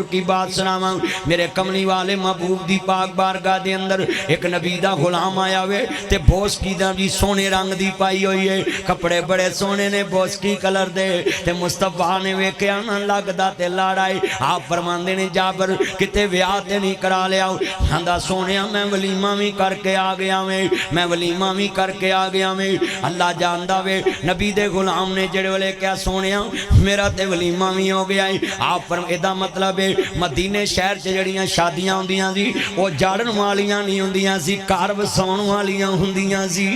حضور کی بات سناواں میرے کملی والے محبوب دی پاک بارگاہ دے اندر ایک نبی دا غلام آیا وے تے بوس کی دا بھی سونے رنگ دی پائی ہوئی ہے کپڑے بڑے سونے نے بوس کی کلر دے تے مصطفیٰ نے ویکھیا نہ لگدا تے لاڑائی آپ فرماندے نے جابر کتے ویاہ تے نہیں کرا لیا ہندا سونیا میں ولیمہ بھی کر کے آ گیا میں ولیمہ بھی کر کے آ گیا میں اللہ جاندا وے نبی دے غلام نے جڑے والے کیا سونیا میرا تے ولیمہ بھی ہو گیا ہے آپ فرماندے دا مطلب ہے مدینے شہر چ جڑیاں شادیاں ہوندیاں سی او جاڑن والیاں نہیں ہوندیاں سی گھر وساؤن والیاں ہوندیاں سی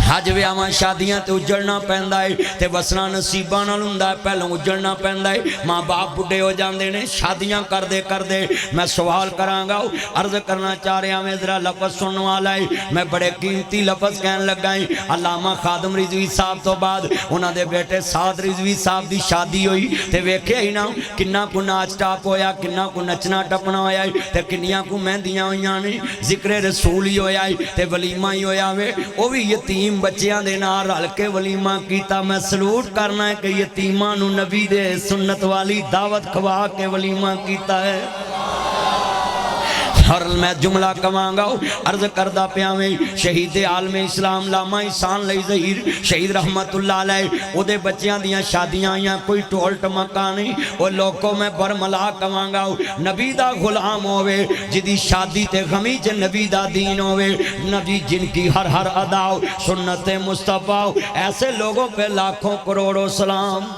حج ویاواں شادیاں تے اجڑنا پیندا ہے تے وسنا نصیباں نال ہوندا ہے پہلوں اجڑنا پیندا ہے ماں باپ بڈھے ہو جاندے نے شادیاں کردے میں سوال کراں گا عرض کرنا چاہ رہا میں ذرا لفظ سننے والا ہے میں بڑے قیمتی لفظ کہن لگا ہوں علامہ خادم رضوی صاحب تو بعد انہاں دے بیٹے سعد رضوی صاحب دی شادی ہوئی تے ویکھیا ہی نا کننا کو ناچ ٹاپ ہویا کننا کو نچنا ٹپنا ہویا تے کنیاں کو مہندیاں ہویاں نے ذکر رسول ہی ہویا تے ولیمہ ہی ہویا وے او بھی یتیم بچیاں دے نال رل کے ولیمہ کیتا میں سلوٹ کرنا ہے کہ یتیماں نو نبی دے سنت والی دعوت کھوا کے ولیمہ کیتا ہے اور میں جملہ کماں گا عرض کردہ پیاویں شہید عالم اسلام لاما احسان لئی ظہیر شہید رحمت اللہ علیہ او دے بچیاں دیاں شادیاں آئیاں کوئی ٹول ٹمکا نہیں او لوگوں میں برملا کماں گا نبی دا غلام ہوئے جدی شادی تے غمی چے نبی دا دین ہوئے نبی جن کی ہر اداؤ سنت مصطفیٰ ایسے لوگوں پہ لاکھوں کروڑوں سلام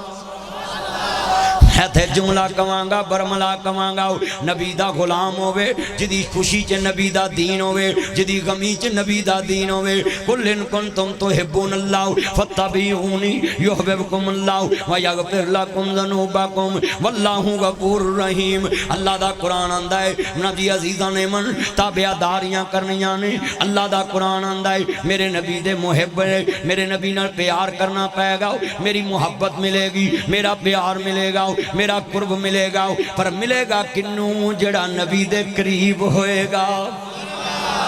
ہے جملہ کمانگا برملا کمانگا نبی دا غلام ہوئے جدی خوشی چے نبی دا دین ہوئے جدی غمی چے نبی دا دین ہوئے قُلْ إِن كُنْتُمْ تُحِبُّونَ اللَّهُ فَاتَّبِعُونِي يُحْبِبْكُمُ اللَّهُ وَيَغْفِرْ لَكُمْ ذُنُوبَكُمْ وَاللَّهُ غَفُورٌ رَحِيمٌ اللہ دا قرآن آندہ ہے نبی عزیزہ نے من تابعداریاں کرنیاں نے اللہ دا قرآن آندہ ہے میرے نبی دے محب ہے میرے نبی نال پیار کرنا پائے گا میری محبت ملے گی میرا پیار ملے گا میرا قرب ملے گا پر ملے گا کنوں جڑا نبی دے قریب ہوئے گا